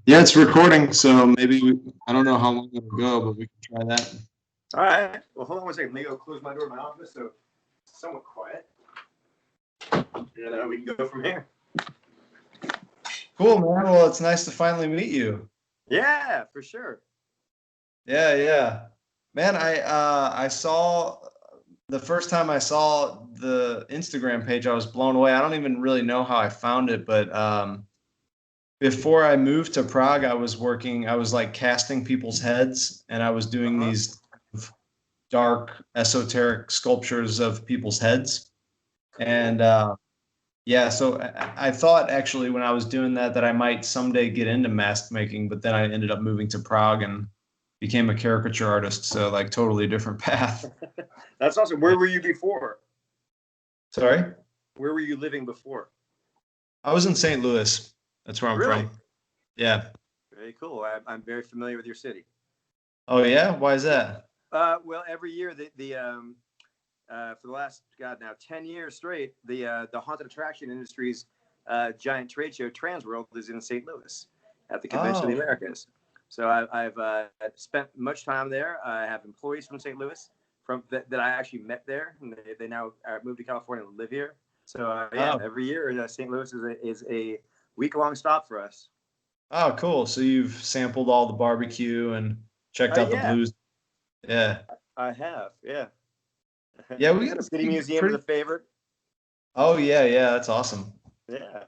Yeah, it's recording, so I don't know how long it'll go, but we can try that. All right. Well, hold on one second. Let me go close my door in my office so it's somewhat quiet. And then we can go from here. Cool, man. Well, it's nice to finally meet you. Yeah, for sure. Yeah. Man, I saw the first time I saw the Instagram page, I was blown away. I don't even really know how I found it, but before I moved to Prague, I was like casting people's heads, and I was doing these dark, esoteric sculptures of people's heads. And yeah, so I thought actually when I was doing that I might someday get into mask making, but then I ended up moving to Prague and became a caricature artist. So like totally different path. That's awesome. Where were you before? Sorry? Where were you living before? I was in St. Louis. That's where I'm from. Yeah. Very cool. I'm very familiar with your city. Oh yeah? Why is that? Well, every year for the last 10 years straight, the haunted attraction industry's giant trade show, Transworld, is in St. Louis at the Convention of the Americas. So I've spent much time there. I have employees from St. Louis that I actually met there, and they now moved to California and live here. So every year St. Louis is a week-long stop for us. Oh, cool. So you've sampled all the barbecue and checked out the blues. Yeah. I have, yeah. Yeah, we got a City Museum is a favorite. Oh yeah, that's awesome. Yeah.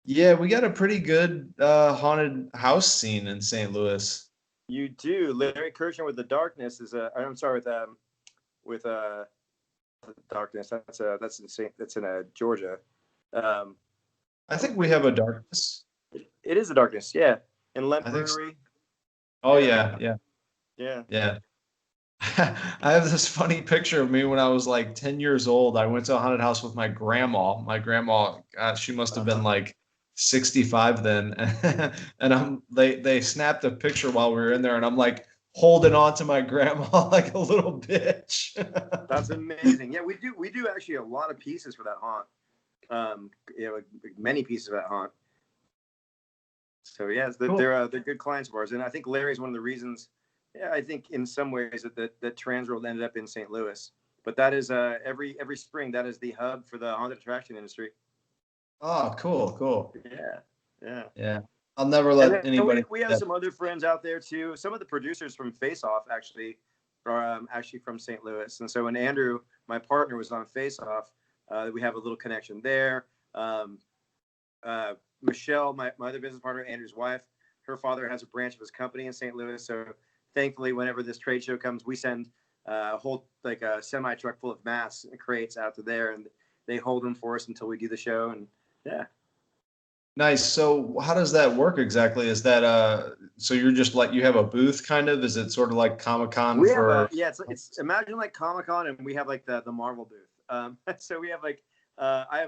Yeah, we got a pretty good haunted house scene in St. Louis. You do. Larry Kirshner with The Darkness is with Darkness. That's in Georgia. I think we have a Darkness. It is a Darkness, yeah. In Lent Brewery. Oh yeah. Yeah. I have this funny picture of me when I was like 10 years old. I went to a haunted house with my grandma. My grandma, gosh, she must have been like 65 then. And they snapped a picture while we were in there, and I'm like holding on to my grandma like a little bitch. That's amazing. Yeah, we do actually a lot of pieces for that haunt. Many pieces of that haunt. So yeah, cool. They're good clients of ours, and I think Larry's one of the reasons. Yeah, I think in some ways that Transworld ended up in St. Louis, but that is every spring that is the hub for the haunted attraction industry. Oh, cool. Yeah. I'll never let anybody. We have some other friends out there too. Some of the producers from Face Off actually are actually from St. Louis, and so when Andrew, my partner, was on Face Off, we have a little connection there. Michelle, my other business partner, Andrew's wife, her father has a branch of his company in St. Louis, so thankfully, whenever this trade show comes, we send a whole a semi truck full of masks and crates out to there, and they hold them for us until we do the show. And yeah. Nice. So how does that work exactly? Is that so you're just like, you have a booth kind of? Is it sort of like Comic-Con for? It's imagine like Comic-Con, and we have like the Marvel booth. So we have like I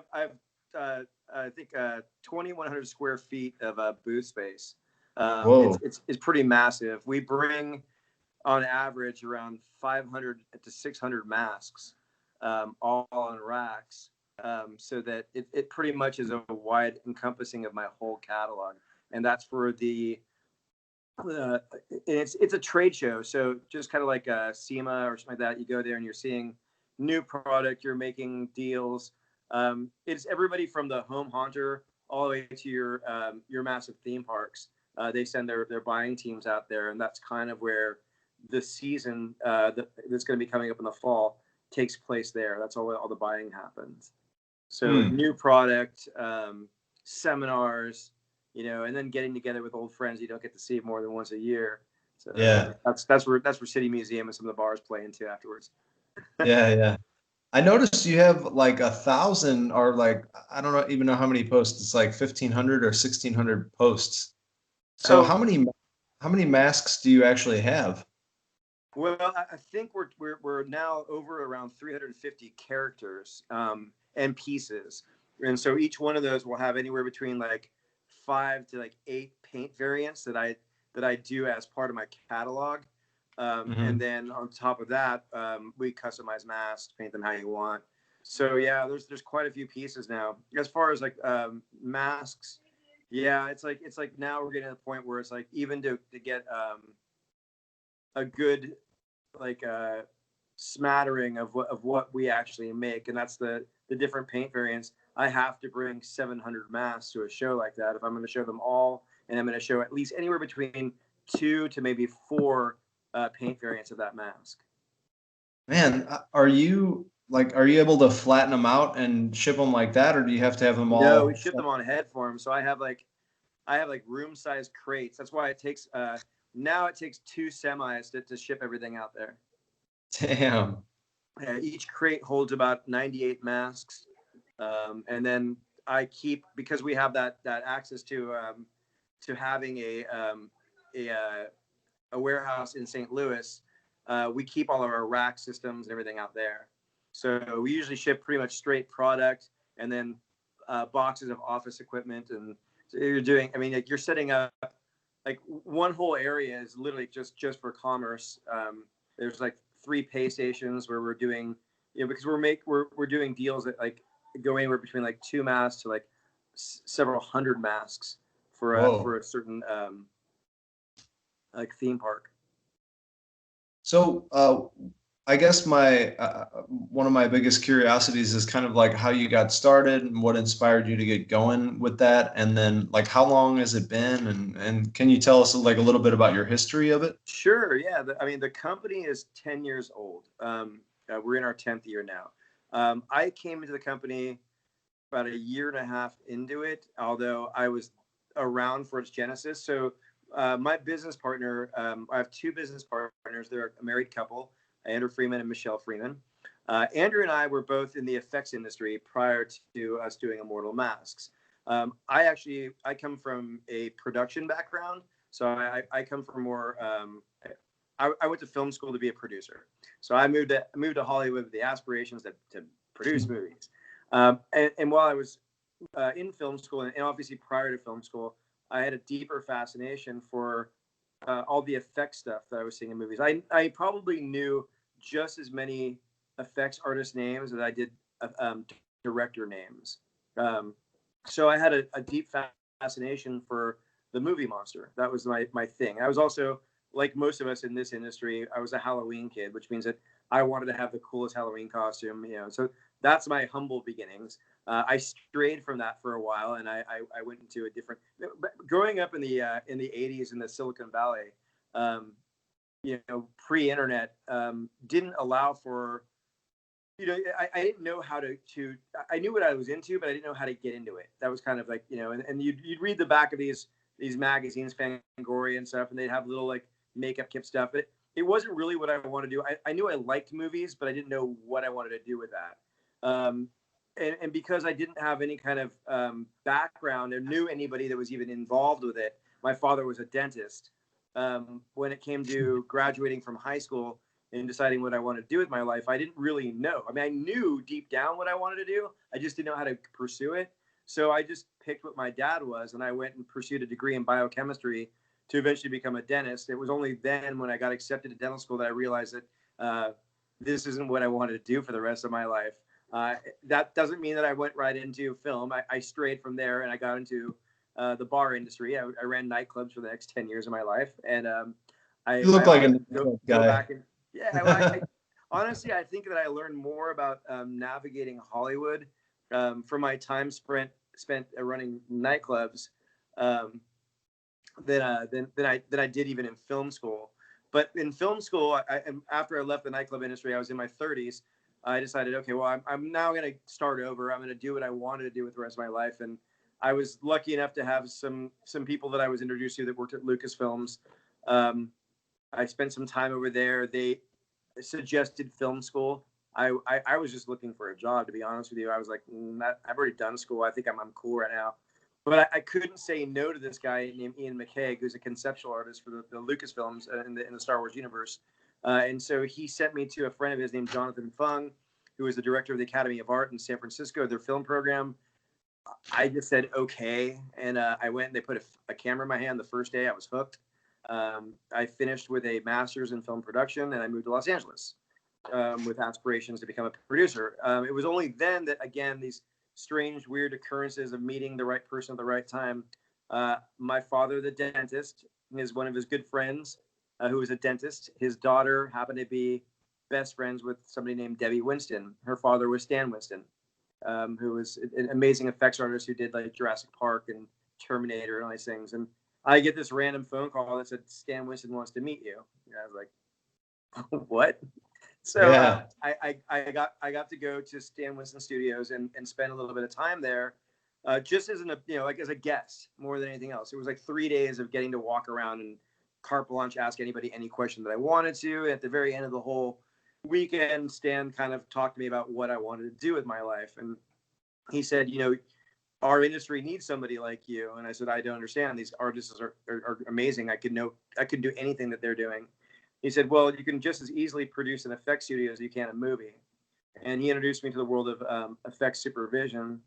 think 2,100 square feet of booth space. It's pretty massive. We bring on average around 500 to 600 masks, all on racks, so that it pretty much is a wide encompassing of my whole catalog. And that's for it's a trade show. So just kind of like a SEMA or something like that. You go there and you're seeing new product, you're making deals. It's everybody from the home haunter all the way to your massive theme parks. They send their buying teams out there, and that's kind of where the season that's going to be coming up in the fall takes place there. That's all the buying happens. So new product, seminars, and then getting together with old friends you don't get to see more than once a year. So yeah, that's where City Museum and some of the bars play into afterwards. Yeah. I noticed you have like 1,000 or like, I don't even know how many posts. It's like 1,500 or 1,600 posts. So how many masks do you actually have? Well, I think we're now over around 350 characters and pieces, and so each one of those will have anywhere between like 5 to like 8 paint variants that I do as part of my catalog, and then on top of that, we customize masks, paint them how you want. So yeah, there's quite a few pieces now. As far as like masks, Yeah, it's like now we're getting to the point where it's like even to get a good like smattering of what we actually make, and that's the different paint variants. I have to bring 700 masks to a show like that if I'm going to show them all, and I'm going to show at least anywhere between 2 to maybe 4 paint variants of that mask. Man, are you able to flatten them out and ship them like that, or do you have to have them No, we all? ship them on head form. So I have like room size crates. That's why it takes now it takes 2 semis to ship everything out there. Damn. Each crate holds about 98 masks, and then I keep, because we have that access to having a warehouse in St. Louis. We keep all of our rack systems and everything out there. So we usually ship pretty much straight product, and then boxes of office equipment. And so you're doing, I mean, like you're setting up like one whole area is literally just for commerce. There's like 3 pay stations where we're doing, because we're doing deals that like go anywhere between like 2 masks to like several hundred masks for a certain like theme park. So, I guess my one of my biggest curiosities is kind of like how you got started and what inspired you to get going with that, and then like how long has it been, and can you tell us like a little bit about your history of it? Sure. Yeah. I mean, the company is 10 years old. We're in our 10th year now. I came into the company about a year and a half into it, although I was around for its genesis. So my business partner, I have 2 business partners. They're a married couple, Andrew Freeman and Michelle Freeman. Andrew and I were both in the effects industry prior to us doing Immortal masks. I come from a production background, so I come from more. I went to film school to be a producer, so I moved to Hollywood with the aspirations to produce movies. And while I was in film school, and obviously prior to film school, I had a deeper fascination for all the effects stuff that I was seeing in movies. I probably knew just as many effects artist names as I did director names. So I had a deep fascination for the movie monster. That was my thing. I was also, like most of us in this industry, I was a Halloween kid, which means that I wanted to have the coolest Halloween costume. So that's my humble beginnings. I strayed from that for a while, and I went into a different. Growing up in the 80s in the Silicon Valley, pre-internet, didn't allow for. I didn't know how to. I knew what I was into, but I didn't know how to get into it. That was kind of like, and you'd read the back of these magazines, Fangoria and stuff, and they'd have little like makeup kit stuff. But it wasn't really what I wanted to do. I knew I liked movies, but I didn't know what I wanted to do with that. And because I didn't have any kind of background or knew anybody that was even involved with it, my father was a dentist. When it came to graduating from high school and deciding what I wanted to do with my life, I didn't really know. I mean, I knew deep down what I wanted to do. I just didn't know how to pursue it. So I just picked what my dad was, and I went and pursued a degree in biochemistry to eventually become a dentist. It was only then, when I got accepted to dental school, that I realized that this isn't what I wanted to do for the rest of my life. That doesn't mean that I went right into film. I strayed from there, and I got into the bar industry. I ran nightclubs for the next 10 years of my life. And You look like a go guy. back and honestly, I think that I learned more about navigating Hollywood from my time spent running nightclubs than I did even in film school. But in film school, after I left the nightclub industry, I was in my 30s. I decided, okay, well, I'm now going to start over. I'm going to do what I wanted to do with the rest of my life. And I was lucky enough to have some people that I was introduced to that worked at Lucasfilms. I spent some time over there. They suggested film school. I was just looking for a job, to be honest with you. I was like, I've already done school. I think I'm cool right now. But I couldn't say no to this guy named Ian McKay, who's a conceptual artist for the Lucasfilms in the Star Wars universe. And so he sent me to a friend of his named Jonathan Fung, who was the director of the Academy of Art in San Francisco, their film program. I just said, okay. And I went, and they put a camera in my hand the first day. I was hooked. I finished with a master's in film production, and I moved to Los Angeles with aspirations to become a producer. It was only then that, again, these strange, weird occurrences of meeting the right person at the right time My father, the dentist, is one of his good friends who was a dentist. His daughter happened to be best friends with somebody named Debbie Winston. Her father was Stan Winston, who was an amazing effects artist who did like Jurassic Park and Terminator and all these things. And I get this random phone call that said Stan Winston wants to meet you. And I was like, what? So Yeah. I got to go to Stan Winston Studios and spend a little bit of time there, just as like as a guest more than anything else. It was like 3 days of getting to walk around and carte blanche, ask anybody any question that I wanted to. And at the very end of the whole weekend, Stan kind of talked to me about what I wanted to do with my life, and he said, our industry needs somebody like you. And I said, I don't understand. These artists are amazing. I could do anything that they're doing. He said, well, you can just as easily produce an effects studio as you can a movie. And he introduced me to the world of effects supervision.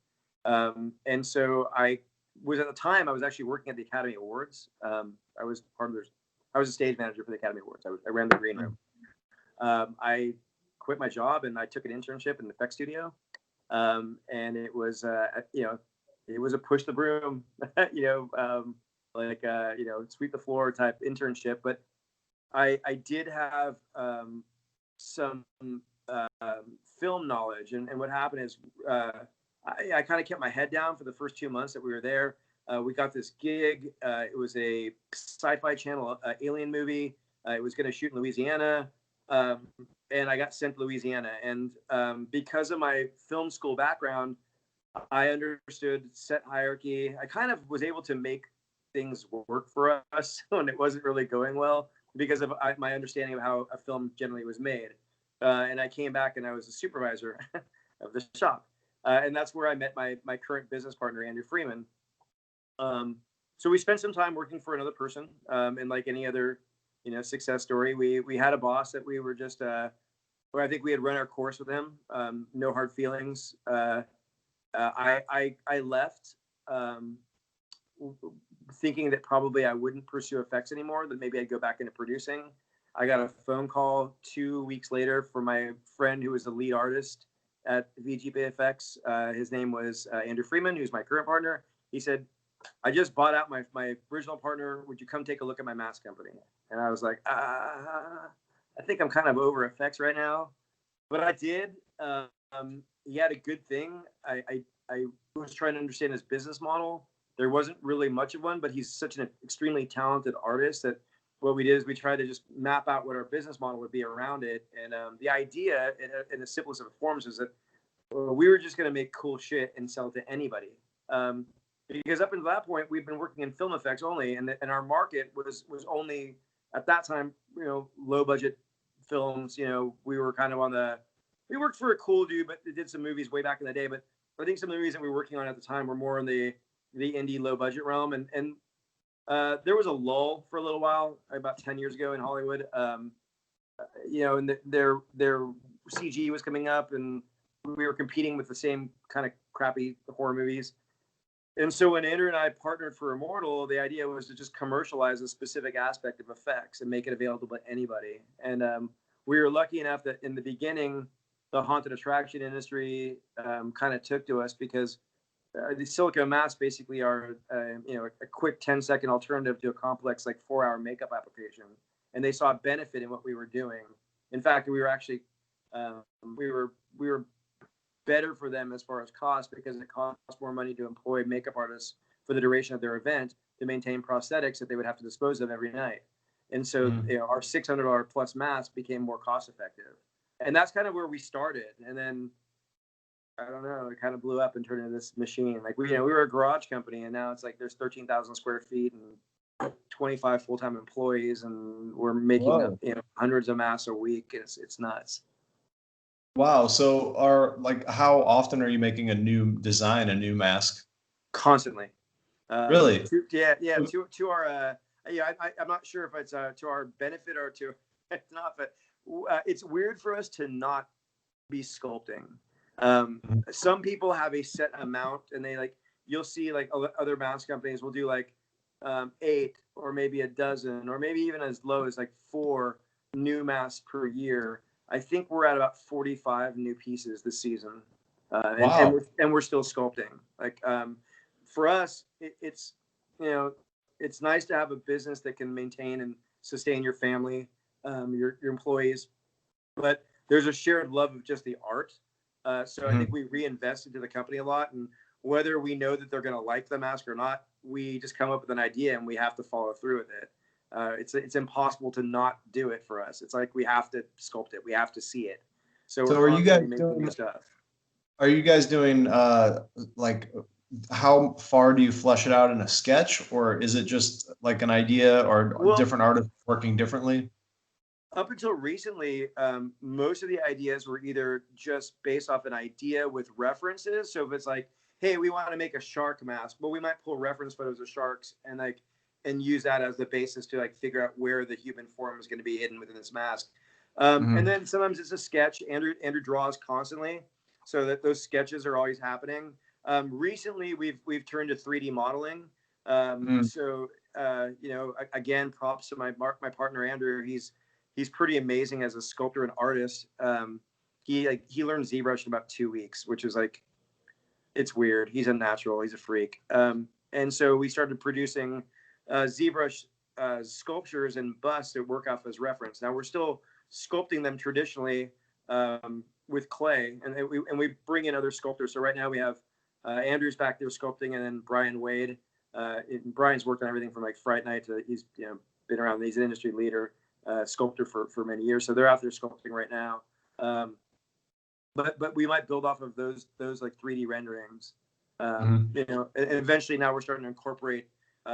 And so I was, at the time, I was actually working at the Academy Awards. I was a stage manager for the Academy Awards. I ran the green room. I quit my job and I took an internship in the effects studio. And it was, it was a push the broom, sweep the floor type internship. But I did have some film knowledge, and what happened is I kind of kept my head down for the first 2 months that we were there. We got this gig. It was a Sci-Fi Channel alien movie. It was going to shoot in Louisiana, and I got sent to Louisiana. And because of my film school background, I understood set hierarchy. I kind of was able to make things work for us when it wasn't really going well, because of my understanding of how a film generally was made. And I came back and I was a supervisor of the shop. And that's where I met my current business partner, Andrew Freeman. So we spent some time working for another person. And like any other, success story, we had a boss that we were just, where I think we had run our course with him. No hard feelings. I left thinking that probably I wouldn't pursue effects anymore, that maybe I'd go back into producing. I got a phone call 2 weeks later from my friend who was the lead artist at VGP Effects. His name was Andrew Freeman, who's my current partner. He said, I just bought out my original partner. Would you come take a look at my mask company? And I was like, I think I'm kind of over effects right now. But I did. He had a good thing. I was trying to understand his business model. There wasn't really much of one, but he's such an extremely talented artist that what we did is we tried to just map out what our business model would be around it. And the idea, in the simplest of forms, is that we were just going to make cool shit and sell it to anybody. Because up until that point, we've been working in film effects only, and our market was only at that time, low budget films. We were kind of we worked for a cool dude, but did some movies way back in the day. But I think some of the movies that we were working on at the time were more in the indie low budget realm. And there was a lull for a little while about 10 years ago in Hollywood. And their CG was coming up, and we were competing with the same kind of crappy horror movies. And so when Andrew and I partnered for Immortal, the idea was to just commercialize a specific aspect of effects and make it available to anybody. And we were lucky enough that in the beginning, the haunted attraction industry kind of took to us, because the silicone masks basically are a quick 10-second alternative to a complex 4-hour makeup application, and they saw a benefit in what we were doing. In fact, we were actually we were better for them as far as cost, because it costs more money to employ makeup artists for the duration of their event to maintain prosthetics that they would have to dispose of every night. And so our $600 plus mask became more cost effective. And that's kind of where we started. And then, I don't know, it kind of blew up and turned into this machine. We were a garage company, and now it's there's 13,000 square feet and 25 full-time employees, and we're making hundreds of masks a week. It's nuts. Wow. So how often are you making a new design, a new mask? Constantly. Really? To our, I'm not sure if it's to our benefit or to it's not, but it's weird for us to not be sculpting. Some people have a set amount, and they you'll see other mask companies will do 8 or maybe a dozen, or maybe even as low as 4 new masks per year. I think we're at about 45 new pieces this season, wow. and we're still sculpting. For us, it's you know, it's nice to have a business that can maintain and sustain your family, your employees, but there's a shared love of just the art. So I think we reinvest into the company a lot, and whether we know that they're going to like the mask or not, we just come up with an idea and we have to follow through with it. It's impossible to not do it for us. It's like we have to sculpt it, we have to see it. So So we're are you guys constantly making new doing? stuff. Are you guys doing like how far do you flesh it out in a sketch, or is it just like an idea, or Well, different artists working differently? up until recently, most of the ideas were either just based off an idea with references. So if it's like, hey, we want to make a shark mask, well, we might pull reference photos of sharks and use that as the basis to like figure out where the human form is going to be hidden within this mask. And then sometimes it's a sketch. Andrew draws constantly, so that those sketches are always happening. Recently, we've turned to 3D modeling. So you know, again, props to my partner Andrew. He's pretty amazing as a sculptor and artist. He learned ZBrush in about 2 weeks, which is like, it's weird. He's a natural. He's a freak. And so we started producing ZBrush sculptures and busts that work off as reference. Now we're still sculpting them traditionally with clay, and we bring in other sculptors. So right now we have Andrew's back there sculpting, and then Brian Wade. Brian's worked on everything from like Fright Night to he's been around. He's an industry leader. Sculptor for many years, so they're out there sculpting right now. But we might build off of those like 3D renderings. You know, and eventually now we're starting to incorporate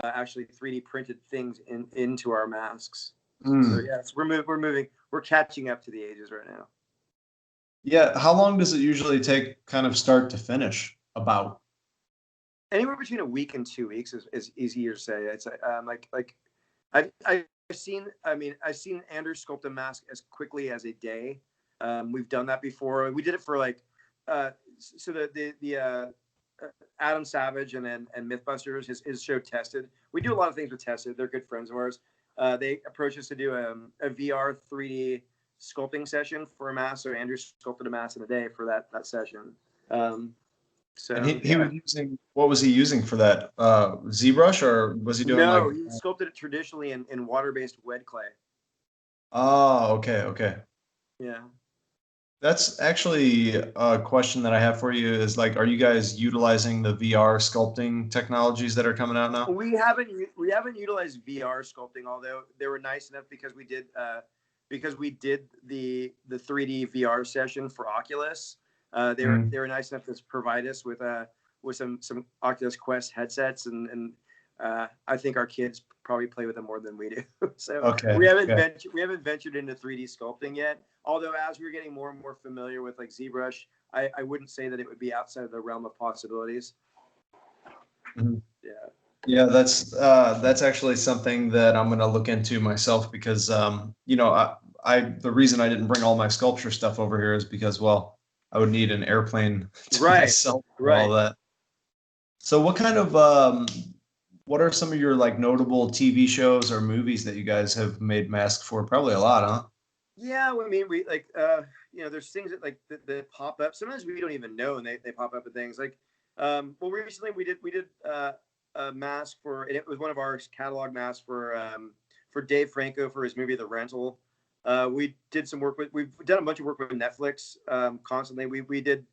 actually 3D printed things into our masks. So yes, we're catching up to the ages right now. Yeah, how long does it usually take, kind of start to finish? About Anywhere between a week and 2 weeks is easier to say. It's like I've seen Andrew sculpt a mask as quickly as a day. We've done that before. We did it for like so the Adam Savage and Mythbusters, his show Tested. We do a lot of things with Tested. They're good friends of ours. They approached us to do a VR 3D sculpting session for a mask. So Andrew sculpted a mask in a day for that session. So and he was using, what was he using for that? ZBrush, or was he doing no, like? he sculpted it traditionally in water-based wet clay. Oh, okay. Yeah. That's actually a question that I have for you is like, are you guys utilizing the VR sculpting technologies that are coming out now? We haven't utilized VR sculpting, although they were nice enough because we did the 3D VR session for Oculus. They were nice enough to provide us with some Oculus Quest headsets, and I think our kids probably play with them more than we do. So we haven't ventured into 3D sculpting yet. Although as we're getting more and more familiar with like ZBrush, I wouldn't say that it would be outside of the realm of possibilities. Yeah, that's actually something that I'm gonna look into myself, because you know, the reason I didn't bring all my sculpture stuff over here is because, well, I would need an airplane to myself for all that. So what kind of what are some of your like notable TV shows or movies that you guys have made masks for? Probably a lot, huh? Yeah, I mean, we like there's things that like that pop up. Sometimes we don't even know, and they pop up with things like well, recently we did a mask for, and it was one of our catalog masks for Dave Franco for his movie The Rental. We did some work we've done a bunch of work with Netflix constantly. We did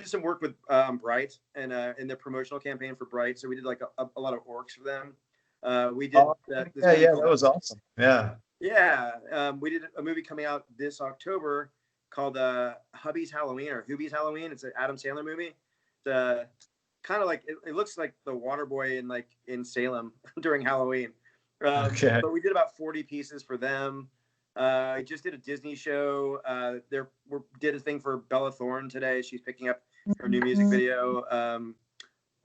some work with Bright and in the promotional campaign for Bright. So we did like a lot of orcs for them. We did that was awesome. Yeah, we did a movie coming out this October called Hubby's Halloween or Hubie's Halloween. It's an Adam Sandler movie. It's kind of like it looks like the Waterboy in Salem during Halloween. But we did about 40 pieces for them. I just did a Disney show. We did a thing for Bella Thorne today. She's picking up her new music video.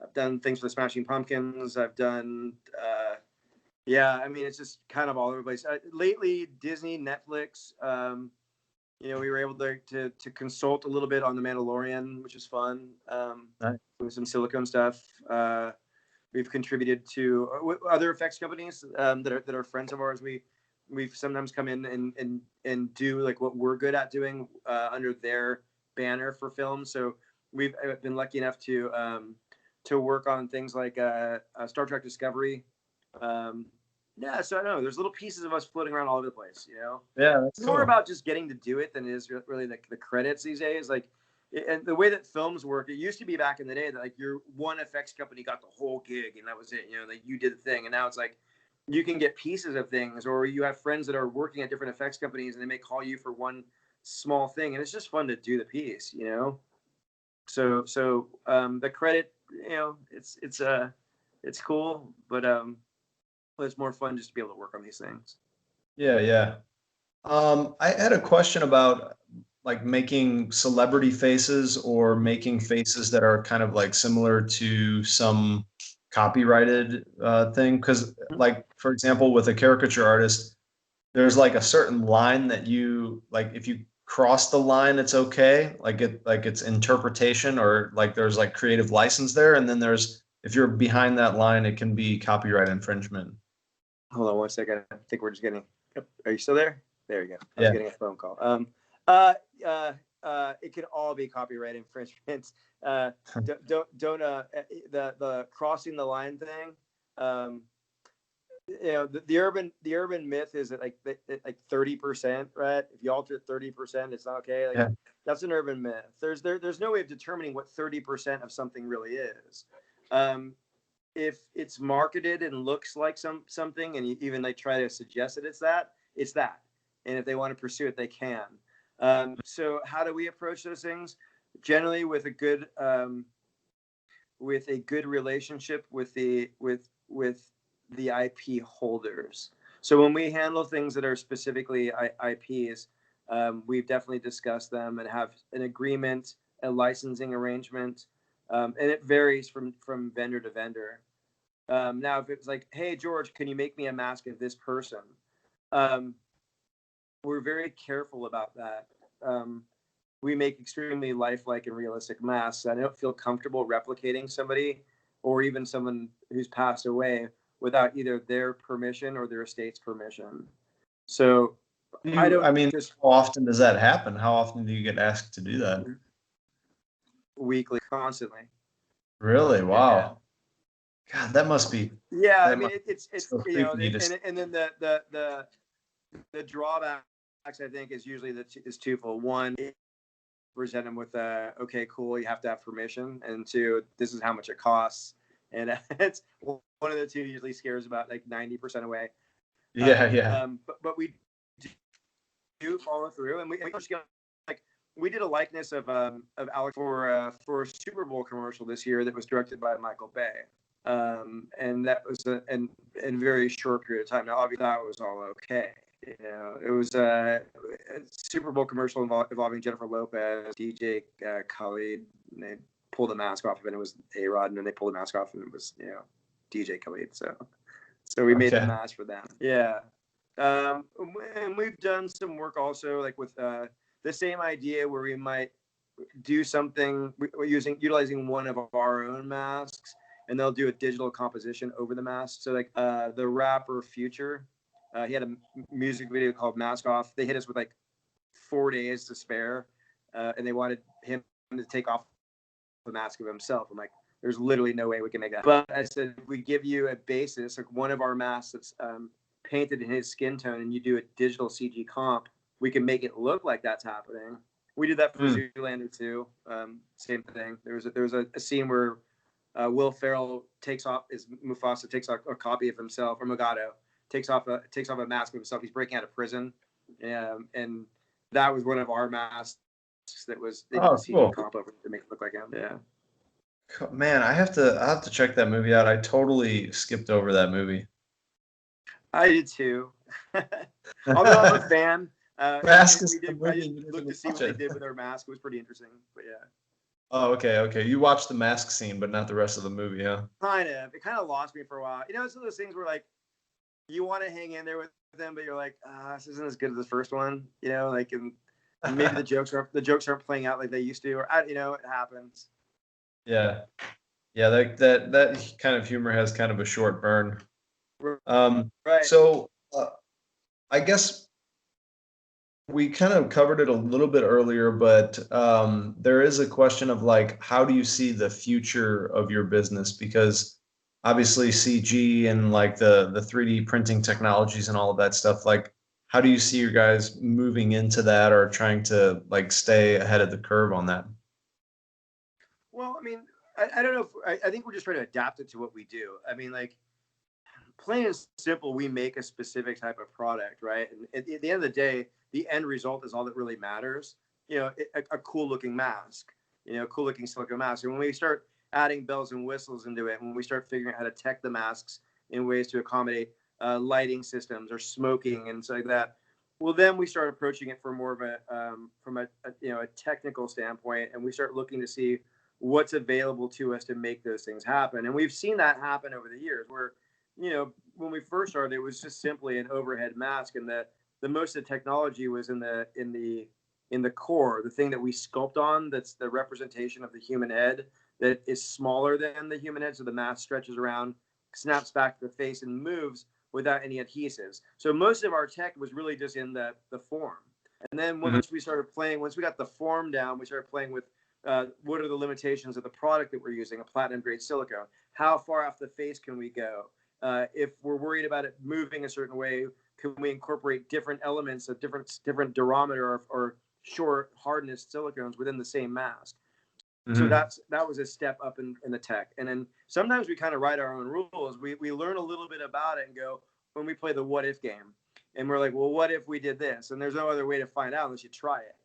I've done things for the Smashing Pumpkins. I've done, I mean, it's just kind of all over the place. Lately, Disney, Netflix. We were able to consult a little bit on The Mandalorian, which is fun. Nice. With some silicone stuff. We've contributed to other effects companies that are friends of ours. We've sometimes come in and do like what we're good at doing under their banner for film. So we've been lucky enough to to work on things like Star Trek Discovery. Yeah, so I don't know. There's little pieces of us floating around all over the place, you know? Yeah, that's It's more cool. about just getting to do it than it is really the credits these days. Like, and the way that films work, it used to be back in the day that like your one effects company got the whole gig and that was it, you know, like you did the thing. And now it's like you can get pieces of things, or you have friends that are working at different effects companies and they may call you for one small thing, and it's just fun to do the piece, you know? So the credit, you know, it's cool, but it's more fun just to be able to work on these things. Yeah, yeah. I had a question about like making celebrity faces or making faces that are kind of like similar to some copyrighted thing. Because, like, for example, with a caricature artist, there's like a certain line that you like. If you cross the line, it's okay. Like it's interpretation, or like there's like creative license there. And then there's, if you're behind that line, it can be copyright infringement. Hold on one second. I think we're just getting. Are you still there? There you go. I was Yeah. getting a phone call. It could all be copyright infringements. Don't the crossing the line thing. You know, the urban myth is that like 30%, right? If you alter it 30%, it's not okay. Like, Yeah. that's an urban myth. There's no way of determining what 30% of something really is. If it's marketed and looks like something, and you even like try to suggest that it's that. And if they want to pursue it, they can. So how do we approach those things? Generally with a good relationship with the IP holders. So when we handle things that are specifically IPs, we've definitely discussed them and have an agreement, a licensing arrangement, and it varies from vendor to vendor. Now, if it's like, hey, George, can you make me a mask of this person? We're very careful about that. We make extremely lifelike and realistic masks. I don't feel comfortable replicating somebody or even someone who's passed away without either their permission or their estate's permission. So I mean, how often does that happen? How often do you get asked to do that? Weekly, constantly. Really? Wow. God, that must be. Yeah, I mean, it's so you know, creepy and then the drawbacks, I think, is usually is twofold. One, present them with okay, cool, you have to have permission, and two, this is how much it costs, and it's one of the two usually scares about like 90% away. Yeah. But we do follow through, and we just like we did a likeness of Alex for a Super Bowl commercial this year that was directed by Michael Bay. And that was in a very short period of time. Now, obviously, that was all okay. You know, it was a Super Bowl commercial involving Jennifer Lopez, DJ Khaled. And they pulled the mask off of it, and it was A-Rod, and then they pulled the mask off, and it was, you know, DJ Khaled. So we made the mask for them. Yeah. And we've done some work also, like with the same idea where we might do something utilizing one of our own masks, and they'll do a digital composition over the mask. So like the rapper Future, he had a music video called Mask Off. They hit us with like 4 days to spare, and they wanted him to take off the mask of himself. I'm like, there's literally no way we can make that. But I said, we give you a basis, like one of our masks that's painted in his skin tone, and you do a digital CG comp, we can make it look like that's happening. We did that for Zoolander too. Same thing. There was a scene where Will Ferrell Mufasa takes off a copy of himself, or Mugado takes off a mask of himself. He's breaking out of prison, and that was one of our masks that was cool. comp over to make it look like him. Yeah. Man, I have to check that movie out. I totally skipped over that movie. I did too. Although I'm a fan. Mask is I just looked to see what they did with our mask. It was pretty interesting, but yeah. Oh, okay. You watched the mask scene, but not the rest of the movie, huh? It kind of lost me for a while. You know, it's one of those things where like you want to hang in there with them, but you're like, this isn't as good as the first one. You know, like, and maybe the jokes aren't playing out like they used to, or you know, it happens. Yeah. That kind of humor has kind of a short burn. Right. So I guess we kind of covered it a little bit earlier, but there is a question of like, how do you see the future of your business? Because obviously CG and like the 3D printing technologies and all of that stuff, like how do you see you guys moving into that or trying to like stay ahead of the curve on that? Well, I mean, I don't know if I think we're just trying to adapt it to what we do. I mean, like plain and simple, we make a specific type of product, right? And at the end of the day, the end result is all that really matters. You know, a cool looking mask, you know, cool looking silicone mask. And when we start adding bells and whistles into it, when we start figuring out how to tech the masks in ways to accommodate lighting systems or smoking and stuff like that, well, then we start approaching it for more of a from a you know a technical standpoint, and we start looking to see what's available to us to make those things happen. And we've seen that happen over the years where, you know, when we first started, it was just simply an overhead mask, and the most of the technology was in the core, the thing that we sculpt on. That's the representation of the human head that is smaller than the human head, so the mask stretches around, snaps back to the face, and moves without any adhesives. So most of our tech was really just in the form. And then once we started playing, once we got the form down, we started playing with what are the limitations of the product that we're using, a platinum grade silicone? How far off the face can we go? If we're worried about it moving a certain way, can we incorporate different elements of different durometer or short hardness silicones within the same mask? So that was a step up in the tech. And then sometimes we kind of write our own rules. We learn a little bit about it and go, when we play the what if game, and we're like, well, what if we did this? And there's no other way to find out unless you try it.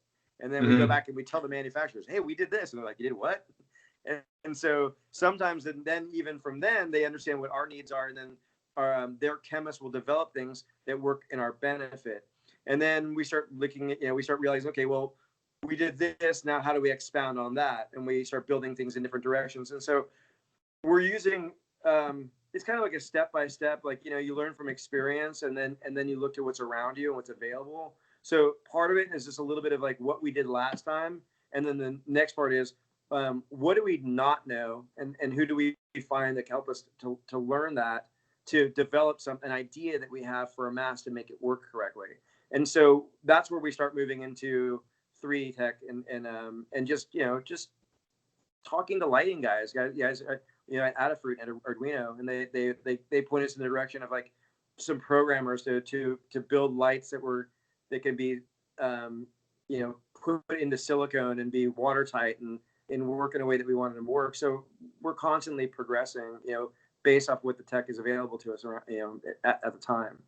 And then we go back and we tell the manufacturers, hey, we did this. And they're like, you did what? And so sometimes, and then even from then, they understand what our needs are. And then their chemists will develop things that work in our benefit. And then we start looking at, we start realizing, okay, well, we did this. Now, how do we expound on that? And we start building things in different directions. And so we're using, it's kind of like a step-by-step, like, you learn from experience, and then you look to what's around you and what's available. So part of it is just a little bit of like what we did last time. And then the next part is, what do we not know, and who do we find that can help us to learn that, to develop an idea that we have for a mask to make it work correctly. And so that's where we start moving into 3D tech and just talking to lighting guys at Adafruit and Arduino, and they point us in the direction of like some programmers to build lights that can be put into silicone and be watertight and work in a way that we wanted them to work. So we're constantly progressing, based off what the tech is available to us around, at the time.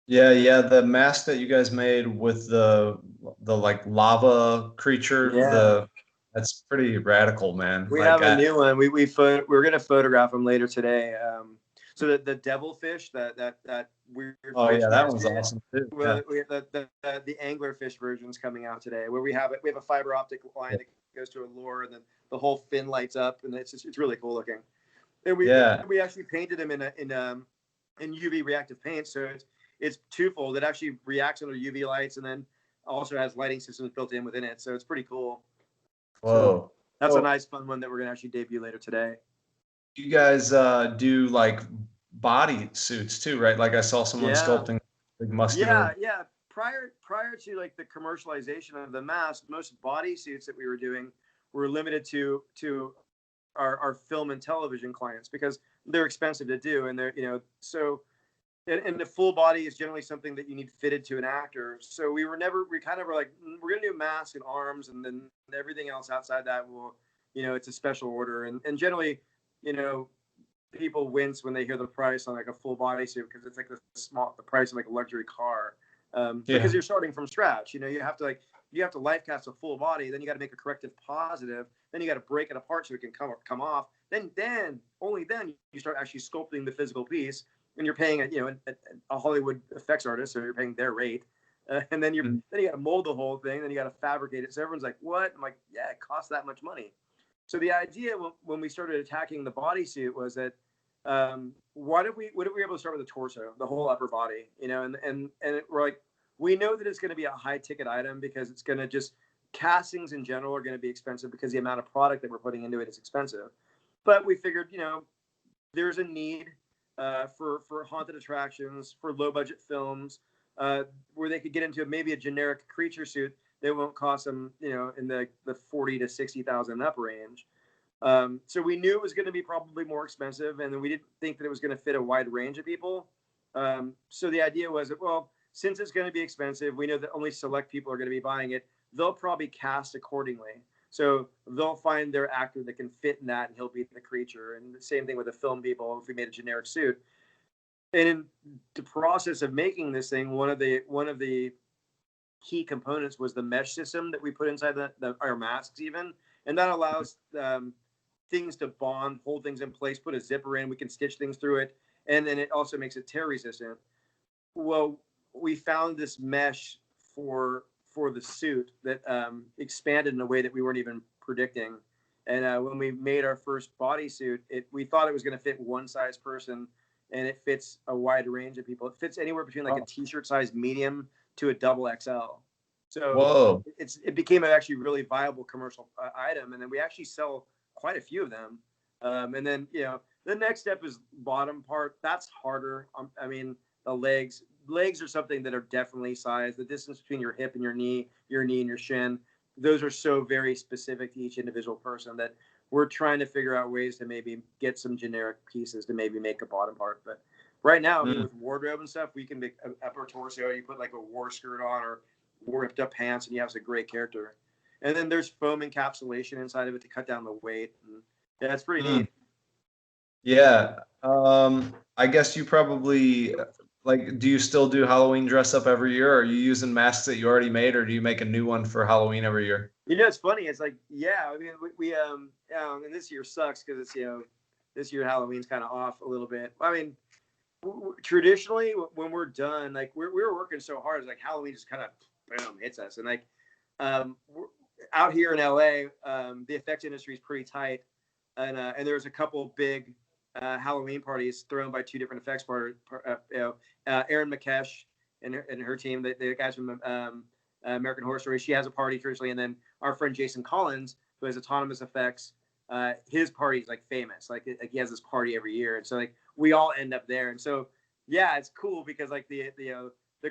Yeah. The mask that you guys made with the like lava creature, that's pretty radical, man. We have a new one. We're gonna photograph them later today. So the devilfish, that weird. Oh yeah, that one's awesome too. Well, we have the anglerfish version's coming out today, where we have a fiber optic line that goes to a lure, and then the whole fin lights up, and it's really cool looking. And we actually painted them in UV reactive paint, so it's twofold. It actually reacts under UV lights, and then also has lighting systems built in within it. So it's pretty cool. Whoa. So that's a nice fun one that we're gonna actually debut later today. You guys do like body suits too, right? Like I saw someone sculpting like muscular. Yeah. Prior to like the commercialization of the mask, most body suits that we were doing were limited to our film and television clients because they're expensive to do, and they're and the full body is generally something that you need fitted to an actor. So we kind of were like, we're gonna do mask and arms, and then everything else outside that will, it's a special order, and generally, people wince when they hear the price on like a full body suit because it's like the price of like a luxury car, because you're starting from scratch. You have to life cast a full body, then you got to make a corrective positive, then you got to break it apart so it can come off. Then only then you start actually sculpting the physical piece, and you're paying a Hollywood effects artist, so you're paying their rate, and then you got to mold the whole thing, then you got to fabricate it. So everyone's like, "What?" I'm like, "Yeah, it costs that much money." So the idea when we started attacking the bodysuit was that what if we were able to start with the torso, the whole upper body, and we're like, we know that it's going to be a high ticket item because it's going to just, castings in general are going to be expensive because the amount of product that we're putting into it is expensive. But we figured, there's a need for haunted attractions, for low budget films, where they could get into maybe a generic creature suit that won't cost them, in the 40 to 60,000 up range. So we knew it was going to be probably more expensive, and then we didn't think that it was going to fit a wide range of people. So the idea was that, well, since it's going to be expensive, we know that only select people are going to be buying it. They'll probably cast accordingly. So they'll find their actor that can fit in that, and he'll be the creature. And the same thing with the film people. If we made a generic suit, and in the process of making this thing, one of the key components was the mesh system that we put inside our masks, even, and that allows things to bond, hold things in place, put a zipper in. We can stitch things through it, and then it also makes it tear resistant. Well, we found this mesh for the suit that expanded in a way that we weren't even predicting. And when we made our first bodysuit, we thought it was going to fit one size person, and it fits a wide range of people. It fits anywhere between like a t-shirt size medium to a double XL. So Whoa. It became an actually really viable commercial item, and then we actually sell quite a few of them. And then the next step is bottom part. That's harder. I mean, the legs are something that are definitely sized. The distance between your hip and your knee and your shin, those are so very specific to each individual person that we're trying to figure out ways to maybe get some generic pieces to maybe make a bottom part. But right now, I mean, with wardrobe and stuff, we can make an upper torso. You put like a war skirt on or ripped up pants, and you have a great character. And then there's foam encapsulation inside of it to cut down the weight. And yeah, it's pretty neat. Yeah. I guess you probably do you still do Halloween dress up every year? Or are you using masks that you already made, or do you make a new one for Halloween every year? It's funny. It's like, yeah, I mean, we and this year sucks because it's, this year Halloween's kind of off a little bit. I mean, traditionally when we're done, like we were working so hard, it's like Halloween just kind of boom hits us. And like, out here in LA, the effects industry is pretty tight. And there was a couple big Halloween parties thrown by two different effects parties. Erin McKesh and her team, the guys from American Horror Story, she has a party traditionally, and then our friend Jason Collins, who has Autonomous Effects, his party is like famous. Like he has this party every year, and so like we all end up there. And so yeah, it's cool because like the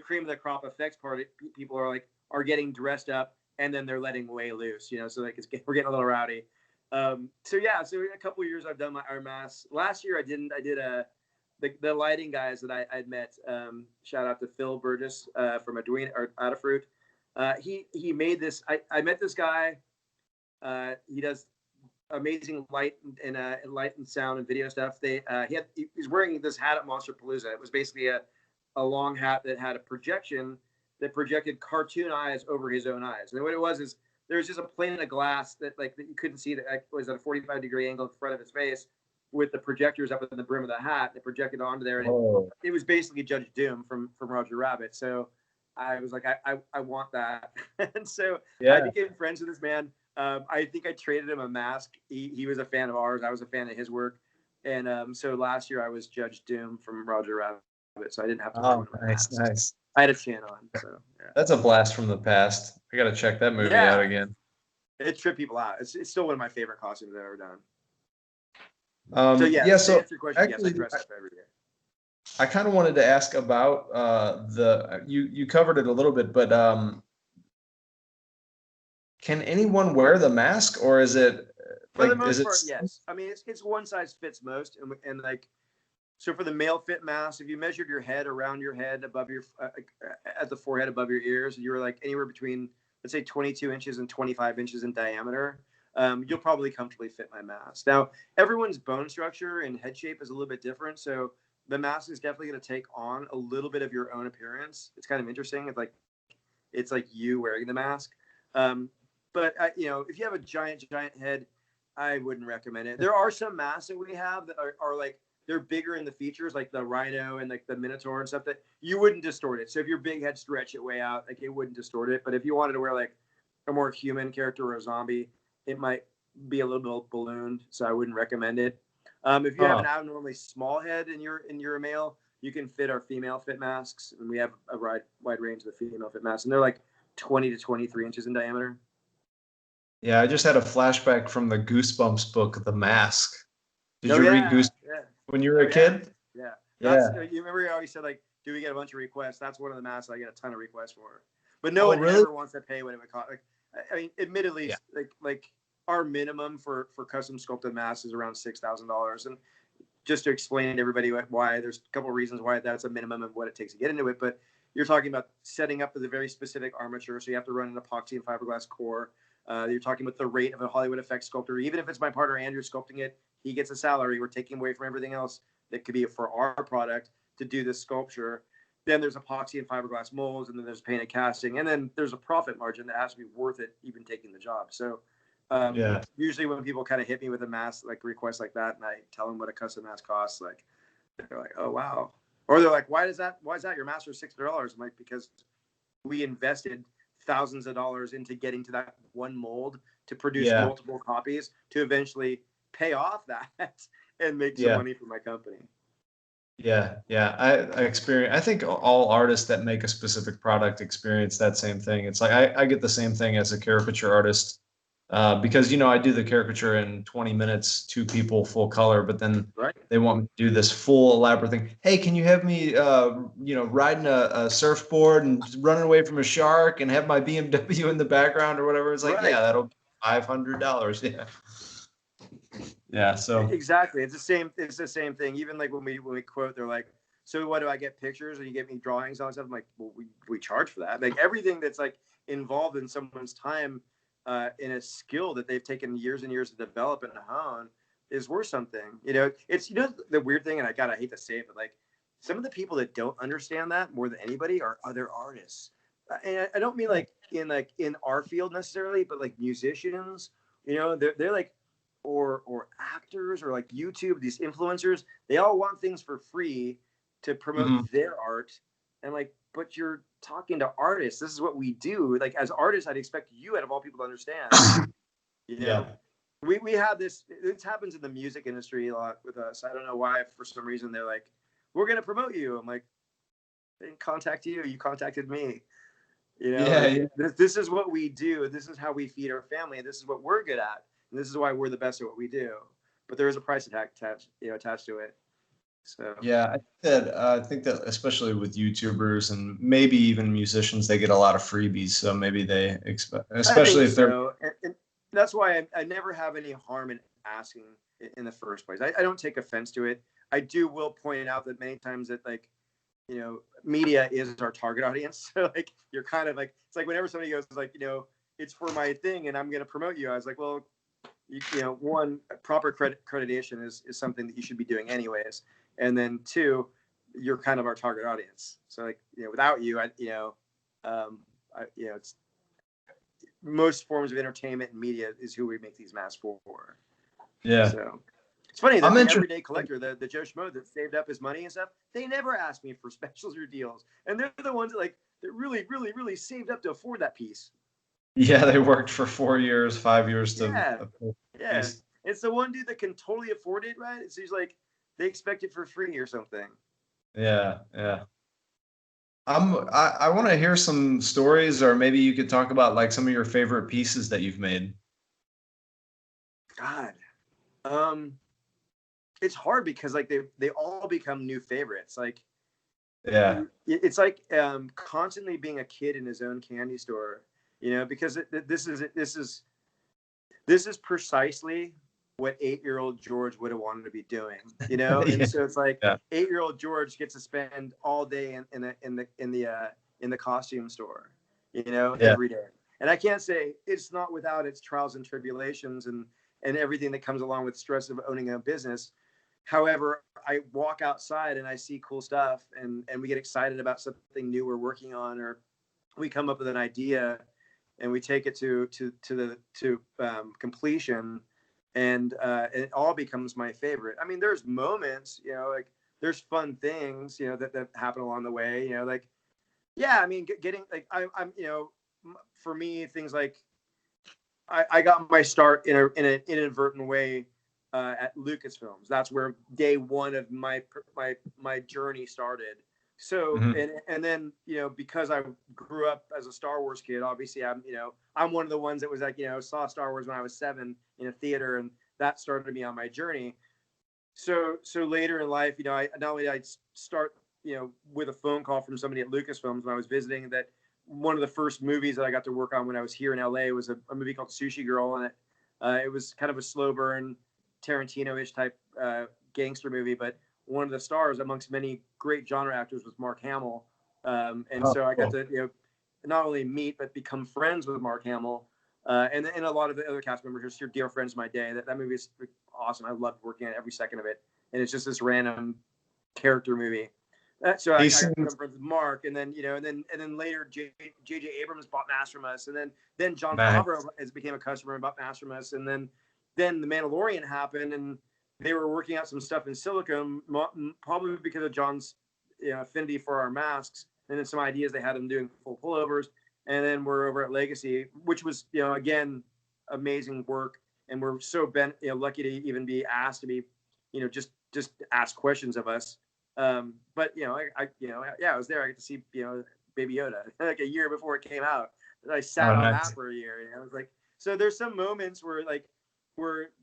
cream of the crop effects party people are getting dressed up, and then they're letting way loose. So like we're getting a little rowdy. So a couple of years I've done our masks. Last year I didn't. I did the lighting guys that I'd met. Shout out to Phil Burgess from Adafruit. He made this. I met this guy. He does amazing light and sound and video stuff. He's wearing this hat at Monster Palooza. It was basically a long hat that had a projection that projected cartoon eyes over his own eyes. And what it was is there was just a plane of glass that you couldn't see that was at a 45-degree angle in front of his face with the projectors up in the brim of the hat that projected onto there. And it was basically Judge Doom from Roger Rabbit. So I was like, I want that. And so I became friends with this man. I think I traded him a mask. He was a fan of ours. I was a fan of his work. And so last year I was Judge Doom from Roger Rabbit. So I didn't have to wear one of my masks. Nice. I had a chin on. So yeah. That's a blast from the past. I got to check that movie out again. It tripped people out. It's still one of my favorite costumes I've ever done. So to answer your question, actually, yes, I dress up every year. I kind of wanted to ask about you covered it a little bit, but can anyone wear the mask, or is it for the most part? Yes. I mean, it's one size fits most, and like so for the male fit mask, if you measured your head around your head above your at the forehead above your ears, and you were like anywhere between let's say 22 inches and 25 inches in diameter, you'll probably comfortably fit my mask. Now, everyone's bone structure and head shape is a little bit different, so the mask is definitely going to take on a little bit of your own appearance. It's kind of interesting. It's like you wearing the mask. But if you have a giant head, I wouldn't recommend it. There are some masks that we have that are like they're bigger in the features, like the rhino and like the minotaur and stuff that you wouldn't distort it. So if your big head stretch it way out, like it wouldn't distort it. But if you wanted to wear like a more human character or a zombie, it might be a little bit ballooned. So I wouldn't recommend it. If you have an abnormally small head and you're a male, you can fit our female fit masks, and we have a wide range of the female fit masks, and they're like 20 to 23 inches in diameter. Yeah, I just had a flashback from the Goosebumps book, The Mask. Did you read Goosebumps when you were a kid? Yeah. You remember I always said like do we get a bunch of requests? That's one of the masks I get a ton of requests for. But no one really? ever wants to pay what it would cost. Like, I mean, admittedly, Yeah. like our minimum for custom sculpted masks is around $6,000. And just to explain to everybody why, there's a couple of reasons why that's a minimum and what it takes to get into it. But you're talking about setting up with a very specific armature, so you have to run an epoxy and fiberglass core. You're talking about the rate of a Hollywood effects sculptor. Even if it's my partner Andrew sculpting it, he gets a salary. We're taking away from everything else that could be for our product to do this sculpture. Then there's epoxy and fiberglass molds, and then there's painted casting, and then there's a profit margin that has to be worth it even taking the job. So usually when people kind of hit me with a mask, like request like that, and I tell them what a custom mask costs, like they're like, oh wow. Or they're like, why is that your mask for $600? I'm like, because we invested thousands of dollars into getting to that one mold to produce multiple copies to eventually pay off that and make some money for my company. Yeah. I experience. I think all artists that make a specific product experience that same thing. It's like I get the same thing as a caricature artist, because I do the caricature in 20 minutes, 2 people, full color, but then they want me to do this full elaborate thing. Hey, can you have me, riding a surfboard and running away from a shark and have my BMW in the background or whatever? It's like, yeah, that'll be $500. Yeah. Yeah. So exactly, it's the same thing. Even like when we quote, they're like, so what do I get pictures and you get me drawings on stuff? I'm like, well, we charge for that. Like everything that's like involved in someone's time, in a skill that they've taken years and years to develop and hone is worth something. It's the weird thing, and I hate to say it, but like some of the people that don't understand that more than anybody are other artists. And I don't mean like in our field necessarily, but like musicians, they're like, or actors or like YouTube, these influencers, they all want things for free to promote their art. And like, but you're talking to artists. This is what we do. Like as artists, I'd expect you out of all people to understand. We have this happens in the music industry a lot with us. I don't know why, for some reason they're like, we're going to promote you. I'm like, they didn't contact you. You contacted me. This is what we do. This is how we feed our family. This is what we're good at. And this is why we're the best at what we do. But there is a price attached to it. So I think that especially with YouTubers and maybe even musicians, they get a lot of freebies. So maybe they expect, especially if they're. And that's why I never have any harm in asking in the first place. I don't take offense to it. I will point out that many times that media is our target audience. So like you're kind of like, it's like whenever somebody goes like, it's for my thing and I'm going to promote you. I was like, well, one, proper accreditation is something that you should be doing anyways. And then 2, you're kind of our target audience. So like, without you, it's most forms of entertainment and media is who we make these masks for. Yeah. So it's funny that the everyday collector, the Joe Schmo that saved up his money and stuff, they never ask me for specials or deals. And they're the ones that really, really, really saved up to afford that piece. Yeah, they worked for 4 years, 5 years to. Yeah. It's the one dude that can totally afford it, right? So he's like, they expect it for free or something. Yeah. I want to hear some stories, or maybe you could talk about like some of your favorite pieces that you've made. God, it's hard because like they all become new favorites. Like, it's like constantly being a kid in his own candy store, because this is precisely what 8-year-old George would have wanted to be doing, And so it's like 8-year-old George gets to spend all day in the costume store, every day. And I can't say it's not without its trials and tribulations and everything that comes along with stress of owning a business. However, I walk outside and I see cool stuff and we get excited about something new we're working on, or we come up with an idea and we take it to completion. And it all becomes my favorite. I mean, there's moments, like there's fun things, that happen along the way, I mean, getting like, I'm, for me, things like I got my start in an inadvertent way at Lucasfilms. That's where day one of my journey started. So, and then, because I grew up as a Star Wars kid, obviously I'm one of the ones that was like, saw Star Wars when I was 7 in a theater, and that started me on my journey. So later in life, I not only did I start with a phone call from somebody at Lucasfilms when I was visiting, that one of the first movies that I got to work on when I was here in LA was a movie called Sushi Girl, and it was kind of a slow burn Tarantino-ish type gangster movie, but one of the stars amongst many great genre actors was Mark Hamill. So I got to not only meet but become friends with Mark Hamill, and a lot of the other cast members. Just your dear friends of my day. That movie is awesome. I loved working on every second of it, and it's just this random character movie. So I got friends with Mark, and then later J.J. Abrams bought Mass from us, and then John Favreau became a customer and bought Mass from us, and then The Mandalorian happened, and they were working out some stuff in Silicon, probably because of John's affinity for our masks, and then some ideas they had him doing full pullovers. And then we're over at Legacy, which was again amazing work, and we're so lucky to even be asked to be just ask questions of us. But I was there. I got to see Baby Yoda like a year before it came out. I sat on that for a year. I was like, so there's some moments where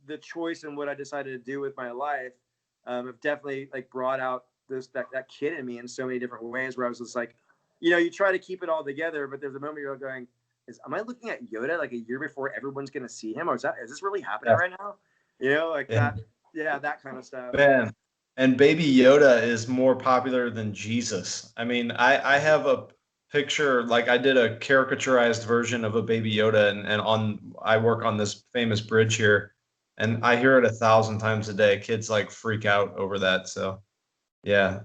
the choice and what I decided to do with my life have definitely brought out that kid in me in so many different ways, where I was just like, you try to keep it all together, but there's a moment you're going, am I looking at Yoda like a year before everyone's going to see him? Or is this really happening right now? That kind of stuff. Man. And Baby Yoda is more popular than Jesus. I mean, I have a picture, I did a caricaturized version of a Baby Yoda, and I work on this famous bridge here, and I hear it 1,000 times a day. Kids freak out over that. So, yeah.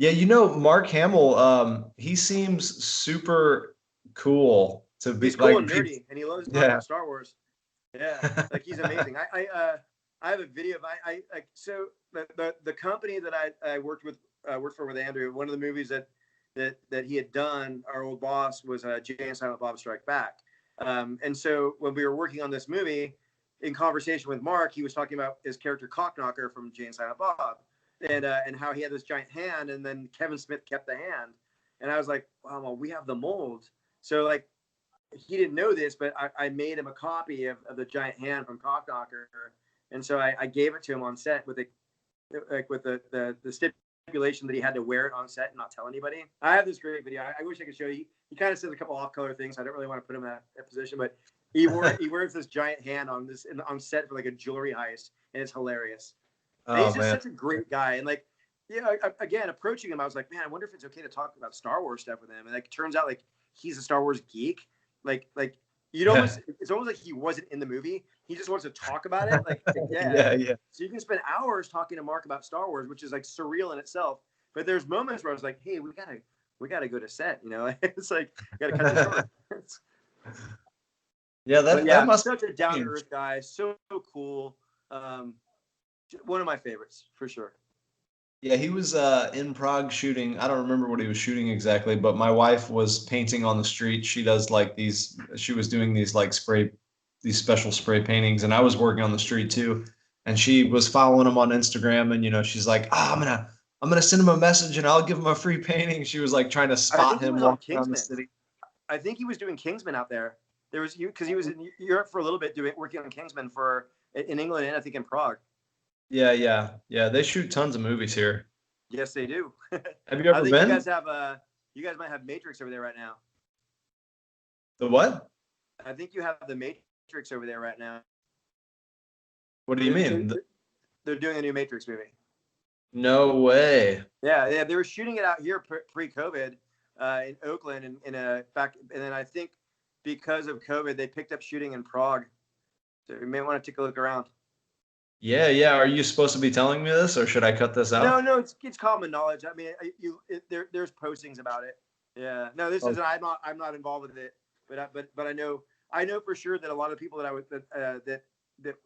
Mark Hamill, he seems super cool to be. He's cool and nerdy, and he loves talking about Star Wars. Yeah, he's amazing. I have a video of so the company that I worked for with Andrew. One of the movies that he had done, our old boss, was Jay and Silent Bob Strike Back. And so when we were working on this movie, in conversation with Mark, he was talking about his character Cockknocker from Jay and Silent Bob, and how he had this giant hand, and then Kevin Smith kept the hand. And I was like, wow, well, we have the mold. So he didn't know this, but I made him a copy of the giant hand from Cockknocker. And so I gave it to him on set with the stipulation that he had to wear it on set and not tell anybody. I have this great video. I wish I could show you. He kind of says a couple off-color things. I don't really want to put him in that position, but he wears this giant hand on set for a jewelry heist, and it's hilarious. And he's just such a great guy. And again, approaching him, I was like, man, I wonder if it's okay to talk about Star Wars stuff with him. And it turns out he's a Star Wars geek. It's almost like he wasn't in the movie. He just wants to talk about it. Yeah. So you can spend hours talking to Mark about Star Wars, which is surreal in itself. But there's moments where I was like, hey, we gotta go to set. It's gotta cut it short. That must be such a down to earth guy. So cool. One of my favorites for sure. Yeah, he was in Prague shooting. I don't remember what he was shooting exactly, but my wife was painting on the street. She does these. She was doing these these special spray paintings, and I was working on the street too. And she was following him on Instagram, and she's like, I'm gonna send him a message, and I'll give him a free painting. She was trying to spot him walking around the city. I think he was doing Kingsman out there. Because he was in Europe for a little bit working on Kingsman in England and I think in Prague. Yeah. They shoot tons of movies here. Yes, they do. Have you ever been? You guys might have Matrix over there right now. The what? I think you have the Matrix over there right now. What do you mean? They're doing a new Matrix movie. No way. Yeah. They were shooting it out here pre-COVID in Oakland, and then I think because of COVID, they picked up shooting in Prague. So you may want to take a look around. Yeah. Are you supposed to be telling me this, or should I cut this out? No, it's common knowledge. I mean, there's postings about it. Yeah. No, this isn't. I'm not involved with it, but I know for sure that a lot of people that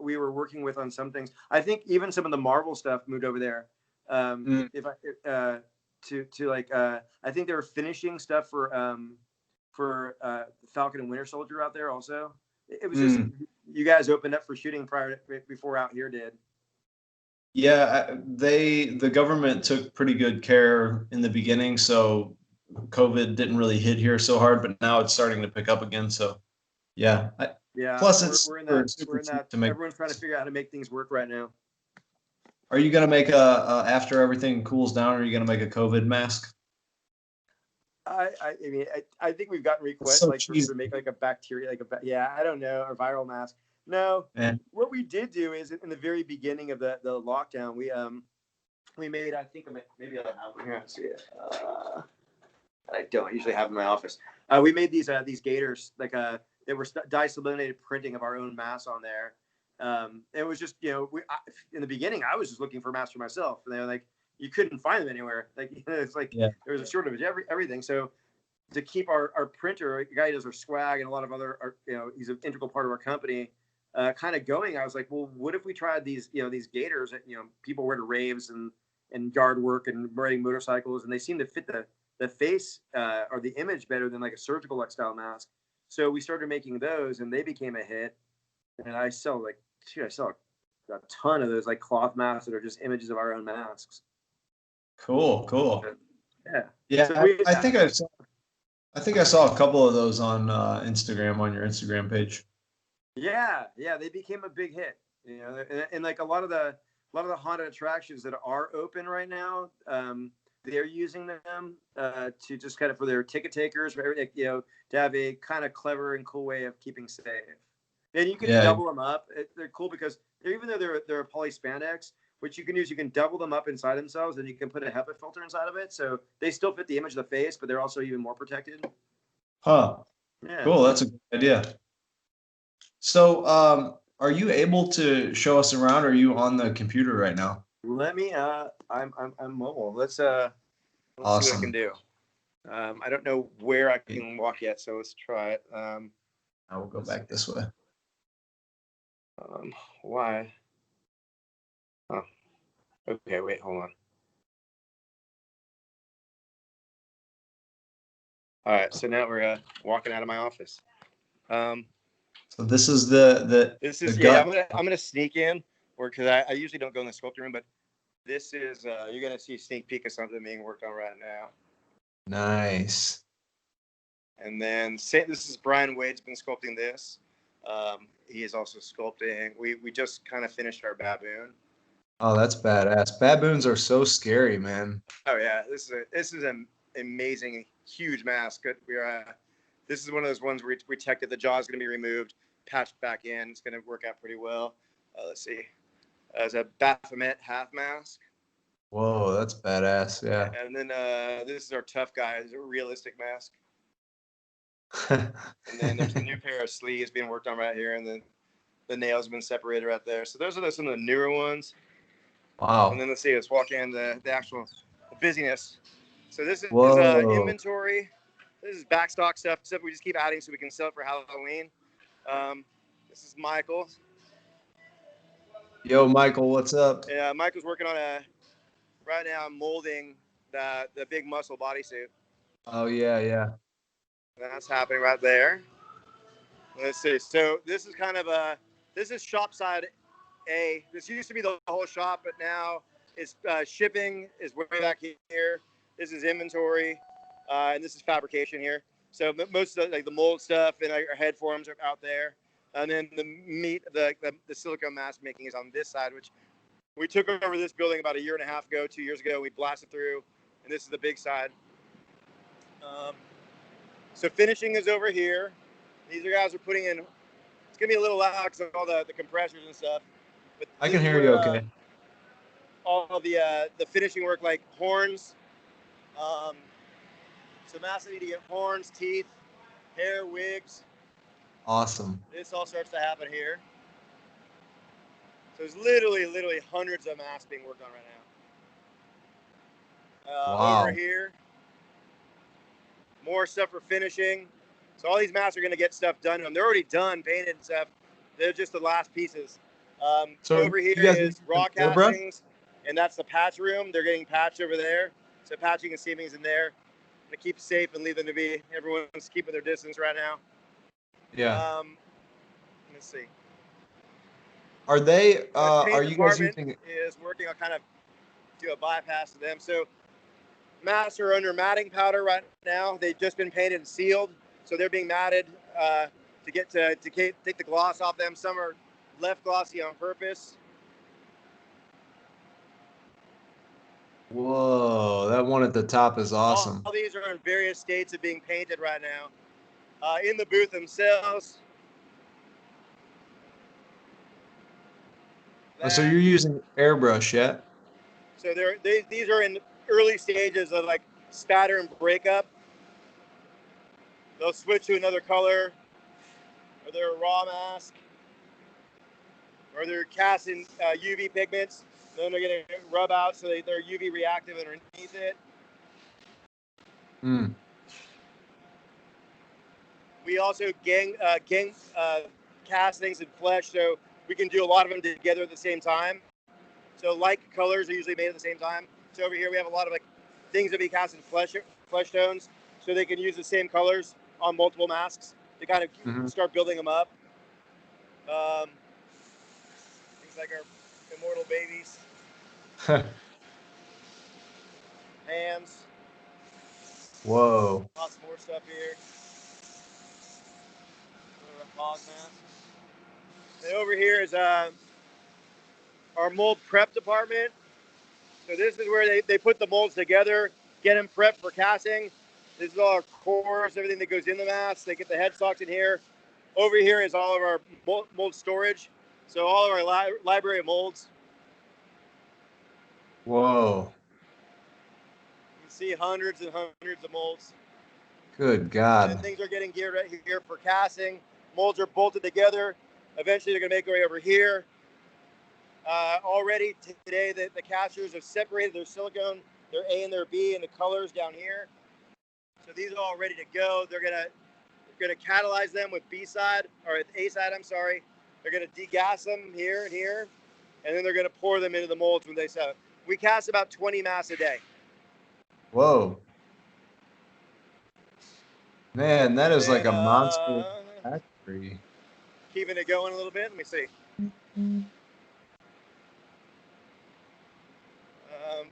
we were working with on some things. I think even some of the Marvel stuff moved over there. I think they were finishing stuff for Falcon and Winter Soldier out there also. It was just you guys opened up for shooting before Out Here did. Yeah, the government took pretty good care in the beginning, so COVID didn't really hit here so hard, but now it's starting to pick up again. So yeah. Yeah. Plus, we're in that. Everyone's trying to figure out how to make things work right now. Are you gonna make a after everything cools down? Are you gonna make a COVID mask? I mean, I think we've gotten requests So like to make like a bacteria, yeah, I don't know, or viral mask. No, Yeah. what we did do is in the very beginning of the lockdown, we made, I think maybe I have one here. Let's see it. I don't usually have in my office. We made these gaiters like they were dye sublimated printing of our own masks on there. It was just, in the beginning I was just looking for masks for myself, and they were like, you couldn't find them anywhere. Like, it's like there was a shortage of everything. So to keep our printer, the guy who does our swag and a lot of other, he's an integral part of our company, kind of going. I was like, well, what if we tried these gaiters that people wear to raves and yard work and riding motorcycles, and they seem to fit the face or the image better than like a surgical like style mask. So we started making those, and they became a hit. And I sell a ton of those like cloth masks that are just images of our own masks. Cool. Yeah. So I think I saw a couple of those on Instagram, on your Instagram page. Yeah, they became a big hit. And like a lot of the haunted attractions that are open right now, they're using them to just kind of for their ticket takers, to have a kind of clever and cool way of keeping safe. And you can double them up. They're cool because even though they're poly spandex, which you can use, you can double them up inside themselves, and you can put a HEPA filter inside of it, so they still fit the image of the face, but they're also even more protected. Huh. Yeah. Cool. That's a good idea. So, are you able to show us around? Or are you on the computer right now? Let me. I'm mobile. Let's Awesome. see what I can do. I don't know where I can walk yet, so let's try it. I will go back this way. Why? Oh, okay. Wait, hold on. All right, so now we're walking out of my office. So this is the I'm gonna sneak in, or because I usually don't go in the sculpting room, but this is you're gonna see a sneak peek of something being worked on right now. Nice. And then this is Brian Wade's been sculpting this. He is also sculpting. We just kind of finished our baboon. Oh, that's badass. Baboons are so scary, man. Oh yeah, this is an amazing, huge mask. This is one of those ones where we checked that the jaw is going to be removed, patched back in. It's going to work out pretty well. Let's see. As a Baphomet half mask. Whoa, that's badass. Yeah. And then this is our tough guy. It's a realistic mask. And then there's a new pair of sleeves being worked on right here, and then the nails have been separated right there. So those are some of the newer ones. Wow. And then let's walk in the actual busyness. So this is inventory. This is backstock stuff we just keep adding so we can sell it for Halloween. This is Michael. Yo, Michael, what's up? Yeah, Michael's working on right now molding the big muscle bodysuit. Oh yeah. That's happening right there. Let's see. So this is kind of this is shop side A. This used to be the whole shop, but now it's shipping is way back here. This is inventory, and this is fabrication here. So most of the mold stuff and our head forms are out there, and then the meat, the silicone mask making is on this side, which we took over this building about 1.5 years ago, 2 years ago. We blasted through, and this is the big side. So finishing is over here. These guys are putting in. It's gonna be a little loud because of all the compressors and stuff. But I can hear you okay. All of the finishing work, like horns. So massive need to get horns, teeth, hair, wigs. Awesome. This all starts to happen here. So there's literally hundreds of masks being worked on right now. Wow. Over here, more stuff for finishing. So all these masks are going to get stuff done to them. They're already done, painted and stuff. They're just the last pieces. So over here is raw castings, and that's the patch room. They're getting patched over there. So patching and seaming is in there to keep it safe and leave them to be. Everyone's keeping their distance right now. Yeah. Let's see. Are they? Are you guys using? Is working on kind of do a bypass to them. So masks are under matting powder right now. They've just been painted and sealed, so they're being matted to take the gloss off them. Some are left glossy on purpose. Whoa, that one at the top is awesome. All these are in various states of being painted right now. In the booth themselves. Oh, so you're using airbrush yet? So these are in early stages of like spatter and breakup. They'll switch to another color, or they're a raw mask, or they're cast in UV pigments. Then they're going to rub out so they're UV reactive underneath it. Mm. We also cast things in flesh, so we can do a lot of them together at the same time. So like colors are usually made at the same time. So over here we have a lot of like things that we cast in flesh tones, so they can use the same colors on multiple masks to kind of start building them up. Things like our Immortal babies. Hands. Whoa. Lots more stuff here. Hog mask. And over here is our mold prep department. So this is where they put the molds together, get them prepped for casting. This is all our cores, everything that goes in the mask. They get the headstocks in here. Over here is all of our mold storage. So all of our library of molds. Whoa. You can see hundreds and hundreds of molds. Good God. And things are getting geared right here for casting. Molds are bolted together. Eventually they're going to make their way over here. Already today, the casters have separated their silicone, their A and their B, and the colors down here. So these are all ready to go. They're gonna catalyze them with B side, or with A side, I'm sorry. They're gonna degas them here and here, and then they're gonna pour them into the molds when they sell. We cast about 20 masks a day. Whoa. Man, that is like a monster factory. Keeping it going a little bit. Let me see.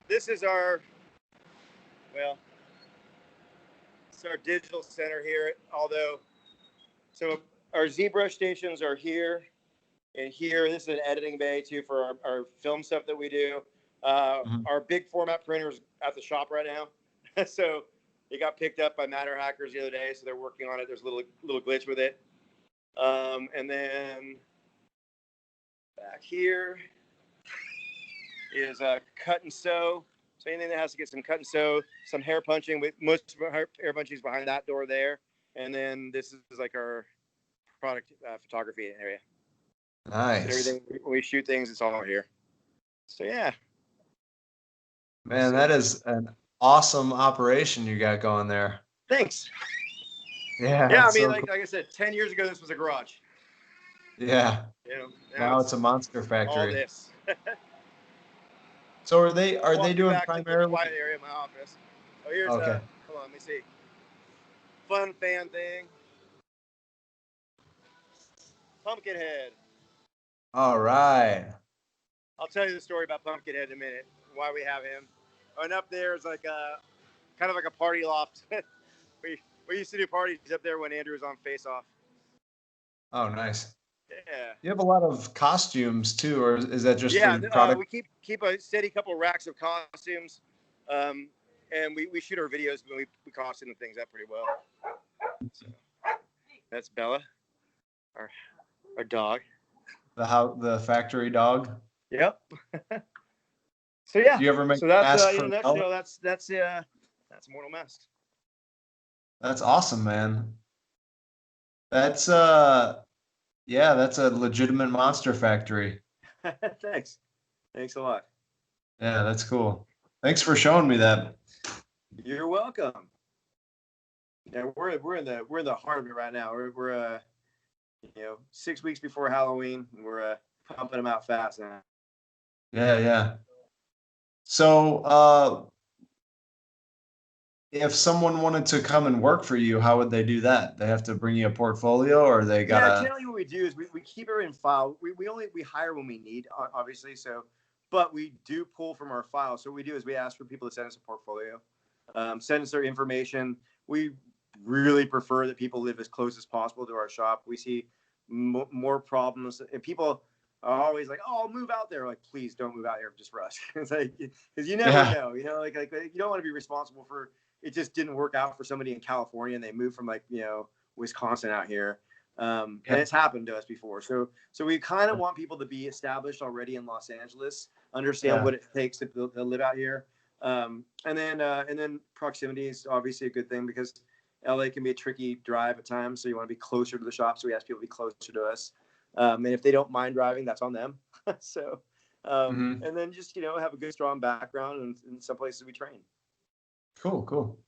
This is our digital center here. So our ZBrush stations are here and here. This is an editing bay too for our film stuff that we do. Our big format printers at the shop right now. So it got picked up by Matter Hackers the other day, so they're working on it. There's a little glitch with it. And then back here is cut and sew. So anything that has to get some cut and sew, some hair punching. With most of our hair punching is behind that door there. And then this is like our product photography area. Nice. So everything, when we shoot things, it's all here. So yeah. Man, that is an awesome operation you got going there. Thanks. Yeah. Yeah, I mean, like I said, 10 years ago, this was a garage. Yeah. You know, now it's a monster factory. All this. So are they doing back primarily? To the quiet area of my office. Oh, here's okay. Hold on, let me see. Fun fan thing. Pumpkinhead. All right. I'll tell you the story about Pumpkinhead in a minute. Why we have him. And up there is like kind of like a party loft. we used to do parties up there when Andrew was on Face Off. Oh, nice. Yeah. You have a lot of costumes too, or is that just for product? We keep a steady couple racks of costumes, and we shoot our videos when we costume the things up pretty well. So, that's Bella, our dog. The factory dog. Yep. So yeah. Do you ever make so that's masks in for a nutshell. That's Immortal Masks. That's awesome, man. That's that's a legitimate monster factory. Thanks a lot. Yeah, that's cool. Thanks for showing me that. You're welcome. Yeah, we're in the heart of it right now. We're 6 weeks before Halloween. We're pumping them out fast now. Yeah. So, if someone wanted to come and work for you, how would they do that? They have to bring you a portfolio, or they gotta? Yeah, generally what we do is we keep it in file. We hire when we need, obviously. So, but we do pull from our file. So what we do is we ask for people to send us a portfolio, send us their information. We really prefer that people live as close as possible to our shop. We see more problems. If people always like, oh, I'll move out there. Like, please don't move out here just for us. It's like, because you never Yeah. know, like you don't want to be responsible for it. Just didn't work out for somebody in California and they moved from like, Wisconsin out here. And it's happened to us before. So we kind of want people to be established already in Los Angeles, understand what it takes to live out here. And then proximity is obviously a good thing because LA can be a tricky drive at times. So you want to be closer to the shop. So we ask people to be closer to us. And if they don't mind driving, that's on them. So, and then just, have a good, strong background in some places we train. Cool.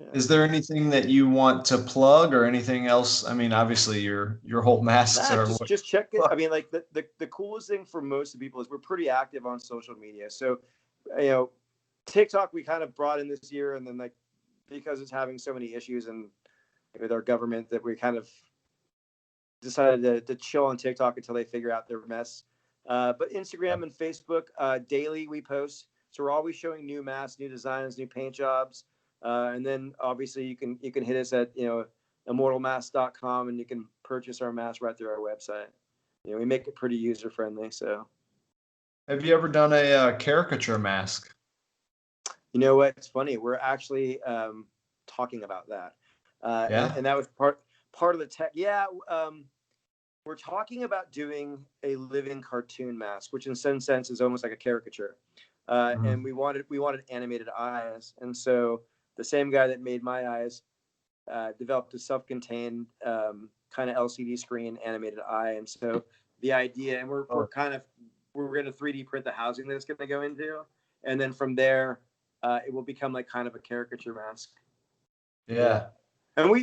Yeah. Is there anything that you want to plug or anything else? I mean, obviously your whole masks are just check it. I mean, like the coolest thing for most of the people is we're pretty active on social media. So, TikTok we kind of brought in this year, and then like because it's having so many issues and with our government that we kind of decided to chill on TikTok until they figure out their mess. But Instagram and Facebook, daily we post. So we're always showing new masks, new designs, new paint jobs. And then obviously you can hit us at, immortalmask.com and you can purchase our mask right through our website. We make it pretty user friendly. So have you ever done a caricature mask? You know what? It's funny. We're actually talking about that. And that was part of the tech. Yeah. We're talking about doing a living cartoon mask, which in some sense is almost like a caricature. And we wanted animated eyes. And so the same guy that made my eyes developed a self-contained kind of LCD screen animated eye. And so the idea, and we're going to 3D print the housing that it's going to go into. And then from there, it will become like kind of a caricature mask. Yeah. And we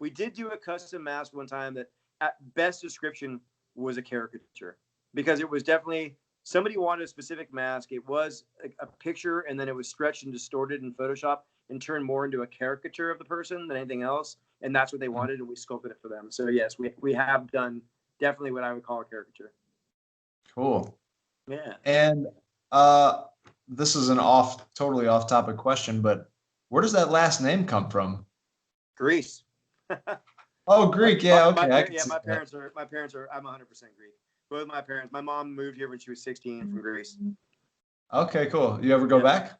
did do a custom mask one time that at best description was a caricature because it was definitely somebody wanted a specific mask. It was a picture and then it was stretched and distorted in Photoshop and turned more into a caricature of the person than anything else. And that's what they wanted. And we sculpted it for them. So yes, we have done definitely what I would call a caricature. Cool. Yeah. And this is an totally off topic question, but where does that last name come from? Greece. Oh, Greek. Yeah. Okay. My parents are. I'm 100% Greek. Both my parents. My mom moved here when she was 16 from Greece. Okay. Cool. You ever go back?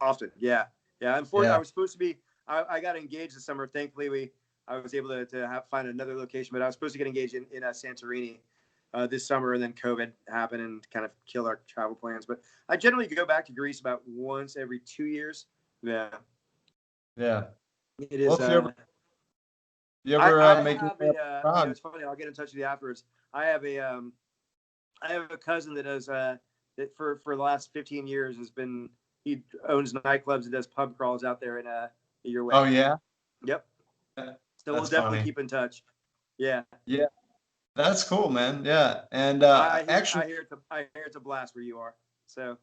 Often. Yeah. Unfortunately, I was supposed to be. I got engaged this summer. Thankfully, I was able to find another location. But I was supposed to get engaged in Santorini this summer, and then COVID happened and kind of killed our travel plans. But I generally go back to Greece about once every 2 years. Yeah. Yeah. It is. Well, you ever make it? It's funny. I'll get in touch with you afterwards. I have a cousin that does that for the last 15 years he owns nightclubs and does pub crawls out there in your way. Oh yeah. Yep. So we'll definitely keep in touch. Yeah. Yeah. That's cool, man. Yeah. And I hear it's a blast where you are. So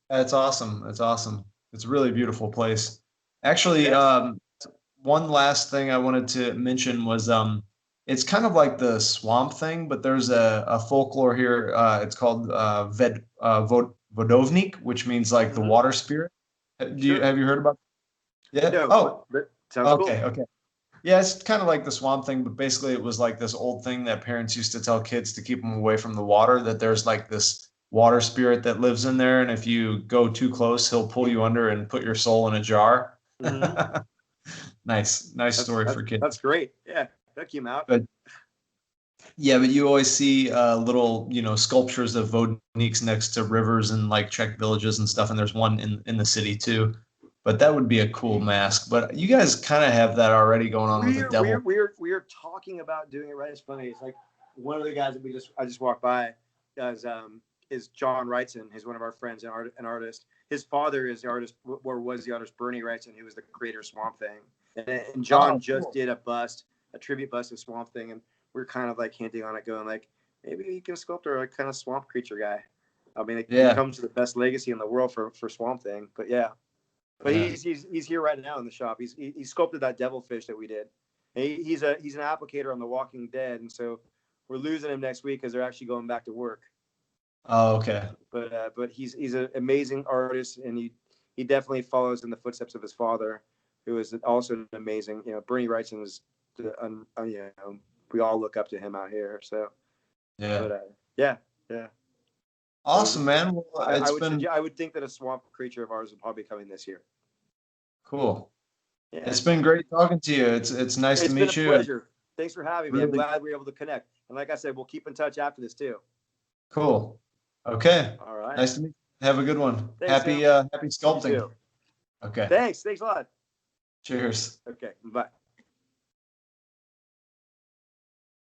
that's awesome. It's awesome. It's a really beautiful place. Actually, one last thing I wanted to mention was it's kind of like the swamp thing, but there's a folklore here. It's called Vodovnik, which means like the water spirit. Have you heard about that? Yeah. No, sounds cool. Okay. Yeah, it's kind of like the swamp thing, but basically it was like this old thing that parents used to tell kids to keep them away from the water, that there's like this water spirit that lives in there, and if you go too close, he'll pull you under and put your soul in a jar. Mm-hmm. Nice story for kids. That's great. Yeah, that came out. But you always see little, sculptures of Vodniks next to rivers and like Czech villages and stuff, and there's one in the city too. But that would be a cool mask. But you guys kind of have that already going on with the devil. We're talking about doing it right. It's funny. It's like one of the guys that I just walked by is John Wrightson. He's one of our friends, an artist. His father is the artist, or was the artist Bernie Wrightson, who was the creator of Swamp Thing. And John just did a tribute bust of Swamp Thing, and we're kind of like hinting on it, going like, maybe he can sculpt a kind of swamp creature guy. I mean, he comes to the best legacy in the world for Swamp Thing. But yeah. But he's here right now in the shop. He sculpted that devilfish that we did. He's an applicator on The Walking Dead, and so we're losing him next week because they're actually going back to work. Oh, okay. But he's an amazing artist, and he definitely follows in the footsteps of his father, who is also an amazing. Bernie Wrightson is, we all look up to him out here. So yeah. Yeah, yeah. Awesome, man. Well, I would think that a swamp creature of ours would probably be coming this year. cool. Yeah. It's been great talking to you. It's nice to meet you. It's been a pleasure. Thanks for having me. I'm Really? glad we were able to connect. And like I said, we'll keep in touch after this too. Cool. Okay. All right. Nice to meet you. Have a good one. Thanks, Happy Sam. happy You sculpting. too. Okay. Thanks a lot. Cheers. Okay, bye.